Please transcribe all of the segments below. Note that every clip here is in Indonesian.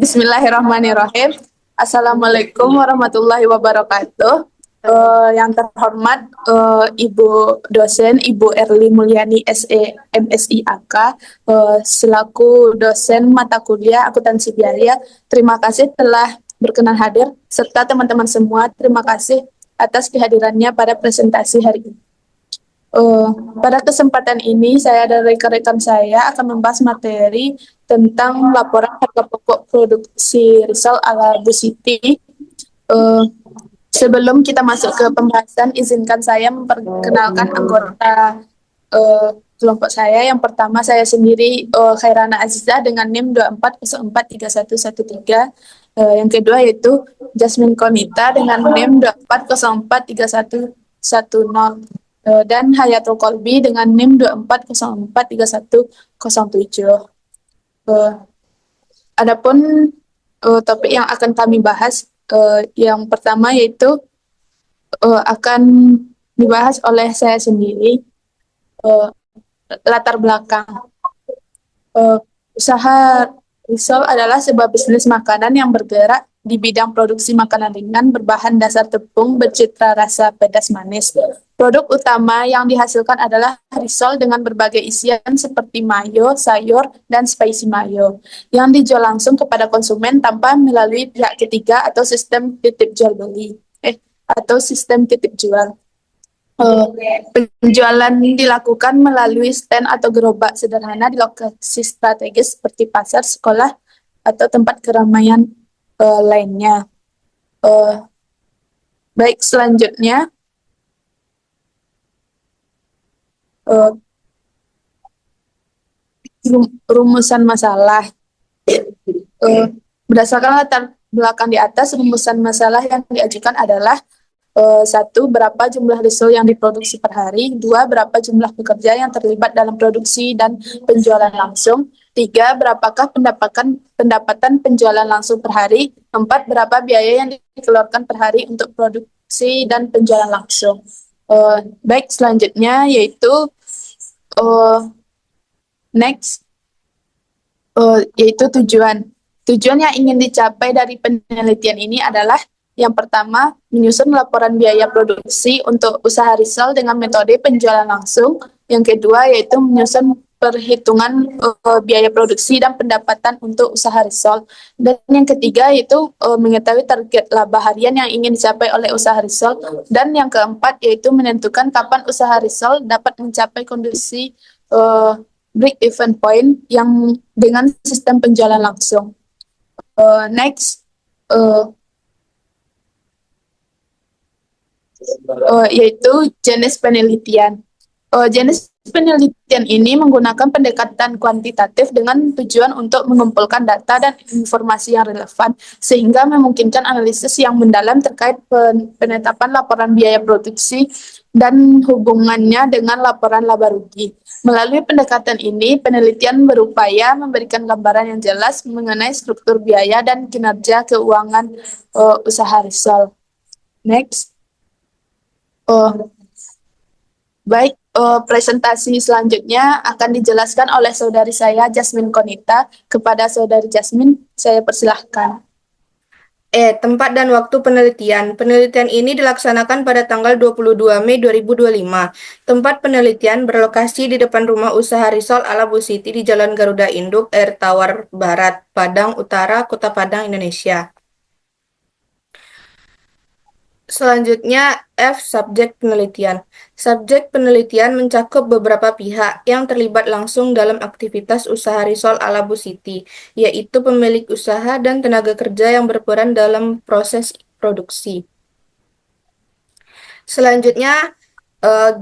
Bismillahirrahmanirrahim. Assalamualaikum warahmatullahi wabarakatuh. Yang terhormat Ibu dosen Ibu Erli Mulyani SE MSI AK selaku dosen mata kuliah akuntansi biaya. Terima kasih telah berkenan hadir serta teman-teman semua. Terima kasih atas kehadirannya pada presentasi hari ini. Eh, Pada kesempatan ini, saya dan rekan-rekan saya akan membahas materi tentang laporan harga pokok produksi risol ala Bu Siti. Eh, Sebelum kita masuk ke pembahasan, izinkan saya memperkenalkan anggota kelompok saya. Yang pertama, saya sendiri Khairana Aziza dengan NIM 24043113. Yang kedua yaitu Jasmine Konita dengan NIM 24043110. Dan Hayatul Kolbi dengan NIM 24043107. Eh, Adapun topik yang akan kami bahas, yang pertama yaitu akan dibahas oleh saya sendiri, eh, latar belakang. Usaha risol adalah sebuah bisnis makanan yang bergerak di bidang produksi makanan ringan berbahan dasar tepung bercitra rasa pedas manis. Produk utama yang dihasilkan adalah risol dengan berbagai isian seperti mayo, sayur, dan spicy mayo yang dijual langsung kepada konsumen tanpa melalui pihak ketiga atau sistem titip jual beli atau sistem titip jual. Penjualan dilakukan melalui stand atau gerobak sederhana di lokasi strategis seperti pasar, sekolah, atau tempat keramaian lainnya. Baik, selanjutnya uh, rumusan masalah. Berdasarkan latar belakang di atas, rumusan masalah yang diajukan adalah satu, berapa jumlah risol yang diproduksi per hari. Dua, berapa jumlah pekerja yang terlibat dalam produksi dan penjualan langsung. Tiga, berapakah pendapatan penjualan langsung per hari. Empat, berapa biaya yang dikeluarkan per hari untuk produksi dan penjualan langsung. Baik, selanjutnya yaitu next, yaitu tujuan. Tujuan yang ingin dicapai dari penelitian ini adalah yang pertama, menyusun laporan biaya produksi untuk usaha risol dengan metode penjualan langsung. Yang kedua, yaitu menyusun perhitungan biaya produksi dan pendapatan untuk usaha risol. Dan yang ketiga, yaitu mengetahui target laba harian yang ingin dicapai oleh usaha risol. Dan yang keempat, yaitu menentukan kapan usaha risol dapat mencapai kondisi break-even point yang dengan sistem penjualan langsung. Next, yaitu jenis penelitian. Jenis penelitian ini menggunakan pendekatan kuantitatif dengan tujuan untuk mengumpulkan data dan informasi yang relevan, sehingga memungkinkan analisis yang mendalam terkait penetapan laporan biaya produksi dan hubungannya dengan laporan laba rugi. Melalui pendekatan ini, penelitian berupaya memberikan gambaran yang jelas mengenai struktur biaya dan kinerja keuangan usaha risol. Next. Baik, presentasi selanjutnya akan dijelaskan oleh saudari saya, Jasmine Konita. Kepada saudari Jasmine, saya persilahkan. Tempat dan waktu penelitian. Penelitian ini dilaksanakan pada tanggal 22 Mei 2025. Tempat penelitian berlokasi di depan rumah usaha risol ala Bu Siti di Jalan Garuda Induk, Air Tawar Barat, Padang Utara, Kota Padang, Indonesia. Selanjutnya, F. Subjek penelitian. Subjek penelitian mencakup beberapa pihak yang terlibat langsung dalam aktivitas usaha risol ala Bu Siti, yaitu pemilik usaha dan tenaga kerja yang berperan dalam proses produksi. Selanjutnya,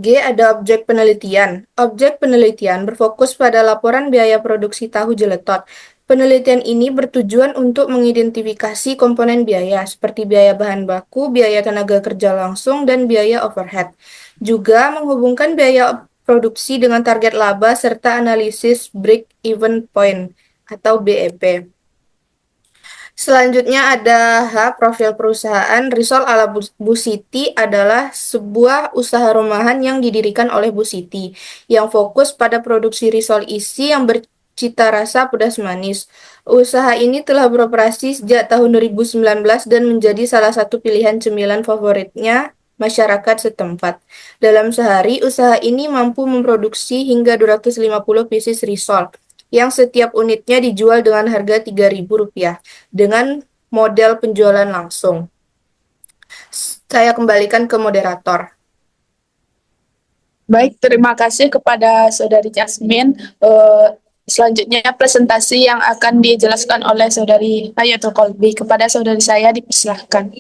G. Ada objek penelitian. Objek penelitian berfokus pada laporan biaya produksi tahu jeletot. Penelitian ini bertujuan untuk mengidentifikasi komponen biaya seperti biaya bahan baku, biaya tenaga kerja langsung, dan biaya overhead. Juga menghubungkan biaya produksi dengan target laba serta analisis break-even point atau BEP. Selanjutnya ada H. Profil perusahaan. Risol ala Bu Siti adalah sebuah usaha rumahan yang didirikan oleh Bu Siti yang fokus pada produksi risol isi yang cita rasa pedas manis. Usaha ini telah beroperasi sejak tahun 2019 dan menjadi salah satu pilihan cemilan favoritnya masyarakat setempat. Dalam sehari, usaha ini mampu memproduksi hingga 250 pieces risol, yang setiap unitnya dijual dengan harga Rp3.000 dengan model penjualan langsung. Saya kembalikan ke moderator. Baik, terima kasih kepada Saudari Jasmine. Selanjutnya presentasi yang akan dijelaskan oleh Saudari Hayatul Kolbi. Kepada saudari saya dipersilahkan.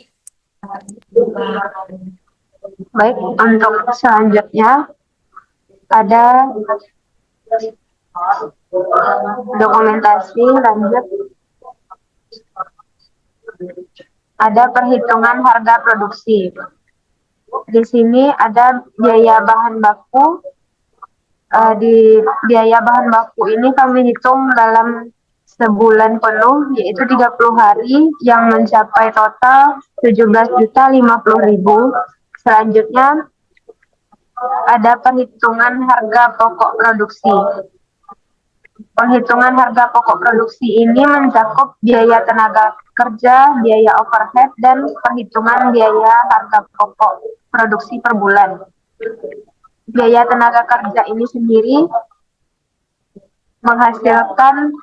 Baik, untuk selanjutnya ada dokumentasi lanjut. Ada perhitungan harga produksi. Di sini ada biaya bahan baku. Di biaya bahan baku ini kami hitung dalam sebulan penuh, yaitu 30 hari yang mencapai total 17.050.000. Selanjutnya ada perhitungan harga pokok produksi. Penghitungan harga pokok produksi ini mencakup biaya tenaga kerja, biaya overhead, dan perhitungan biaya harga pokok produksi per bulan. Biaya tenaga kerja ini sendiri menghasilkan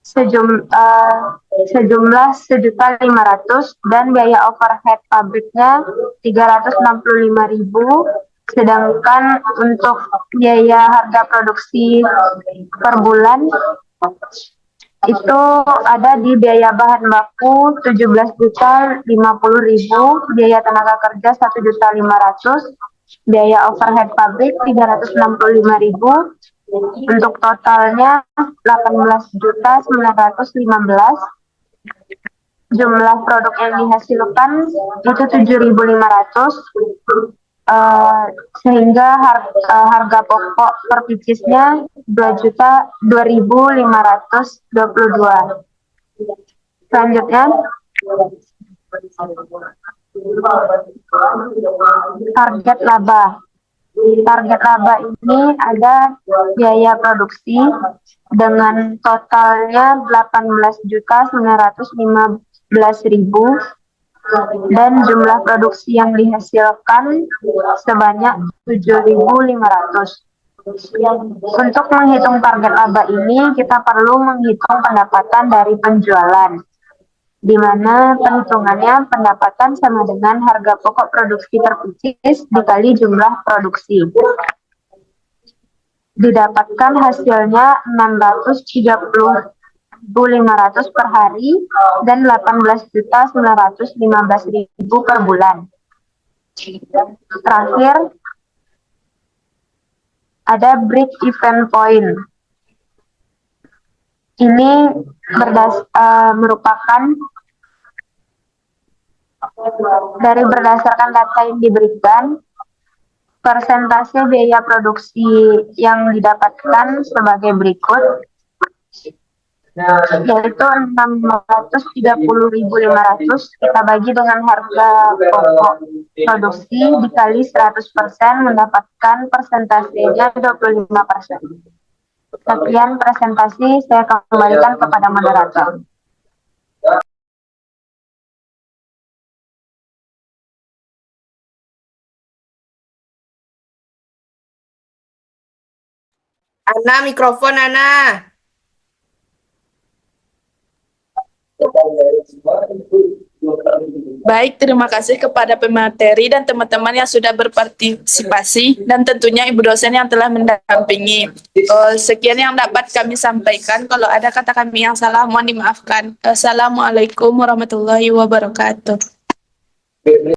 sejumlah 1.500.000 dan biaya overhead pabriknya 365.000. Sedangkan untuk biaya harga produksi per bulan itu ada di biaya bahan baku 17.050.000, biaya tenaga kerja 1.500.000, biaya overhead pabrik 365.000, untuk totalnya 18.915. Jumlah produk yang dihasilkan itu 7.500, sehingga harga pokok per picisnya 2.522. Selanjutnya target laba. Target laba ini ada biaya produksi dengan totalnya 18.915.000 dan jumlah produksi yang dihasilkan sebanyak 7.500. Untuk menghitung target laba ini, kita perlu menghitung pendapatan dari penjualan, di mana perhitungannya pendapatan sama dengan harga pokok produksi per picis dikali jumlah produksi. Didapatkan hasilnya 630.500 per hari dan 18.915.000 per bulan. Terakhir, ada break even point. Ini merupakan berdasarkan data yang diberikan, persentase biaya produksi yang didapatkan sebagai berikut, yaitu 630.500 kita bagi dengan harga pokok produksi dikali 100%, mendapatkan persentasenya 25%. Sekian presentasi, saya kembalikan kepada moderator. Ana, mikrofon Ana. Baik, terima kasih kepada pemateri dan teman-teman yang sudah berpartisipasi dan tentunya Ibu dosen yang telah mendampingi. Sekian yang dapat kami sampaikan. Kalau ada kata kami yang salah, mohon dimaafkan. Assalamualaikum warahmatullahi wabarakatuh.